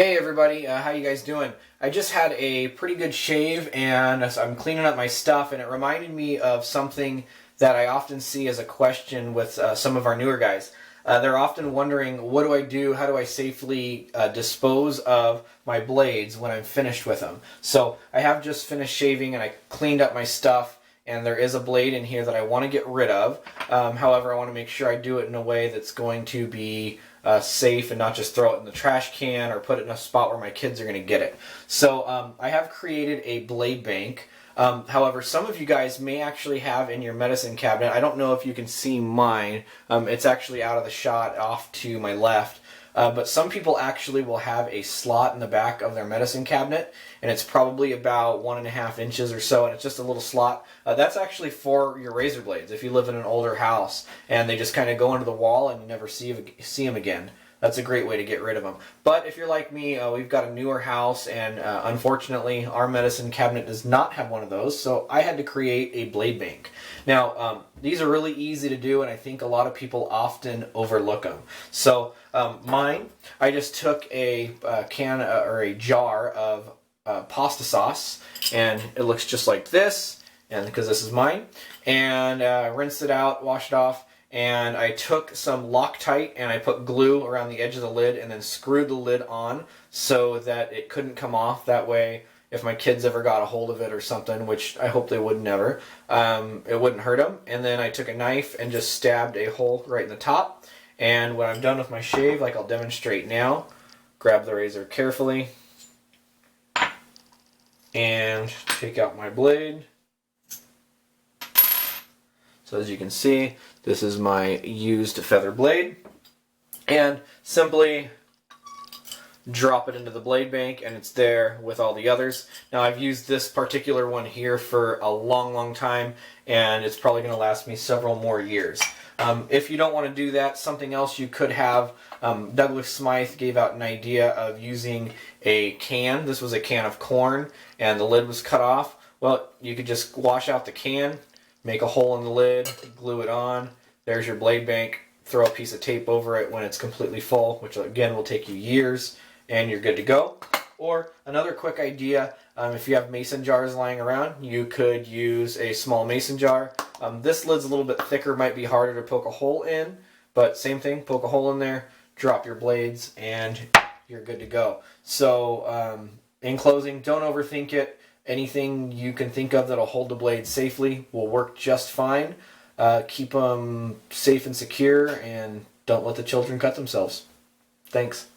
Hey everybody, how you guys doing? I just had a pretty good shave and I'm cleaning up my stuff, and it reminded me of something that I often see as a question with some of our newer guys. They're often wondering, what do I do? How do I safely dispose of my blades when I'm finished with them? So I have just finished shaving and I cleaned up my stuff, and there is a blade in here that I want to get rid of. However, I want to make sure I do it in a way that's going to be safe and not just throw it in the trash can or put it in a spot where my kids are going to get it. So I have created a blade bank. However, some of you guys may actually have in your medicine cabinet, I don't know if you can see mine, it's actually out of the shot off to my left. But some people actually will have a slot in the back of their medicine cabinet, and it's probably about 1.5 inches or so, and it's just a little slot. That's actually for your razor blades. If you live in an older house and they just kind of go into the wall and you never see them again, that's a great way to get rid of them. But if you're like me, we've got a newer house, and unfortunately our medicine cabinet does not have one of those, so I had to create a blade bank. Now, these are really easy to do, and I think a lot of people often overlook them. So mine, I just took a can or a jar of pasta sauce, and it looks just like this, and because this is mine, and rinsed it out, washed it off. And I took some Loctite and I put glue around the edge of the lid and then screwed the lid on so that it couldn't come off. That way, if my kids ever got a hold of it or something, which I hope they would never, it wouldn't hurt them. And then I took a knife and just stabbed a hole right in the top. And when I'm done with my shave, like I'll demonstrate now, grab the razor carefully and take out my blade. So as you can see, this is my used feather blade, and simply drop it into the blade bank, and it's there with all the others. Now, I've used this particular one here for a long time, and it's probably going to last me several more years. If you don't want to do that, something else you could have, Douglas Smythe gave out an idea of using a can. This was a can of corn, and the lid was cut off. Well, you could just wash out the can, make a hole in the lid, glue it on. There's your blade bank. Throw a piece of tape over it when it's completely full, which again will take you years, and you're good to go. Or another quick idea, if you have mason jars lying around, you could use a small mason jar. This lid's a little bit thicker, might be harder to poke a hole in, but same thing, poke a hole in there, drop your blades, and you're good to go. So in closing, don't overthink it. Anything you can think of that'll hold the blade safely will work just fine. Keep them safe and secure, and don't let the children cut themselves. Thanks.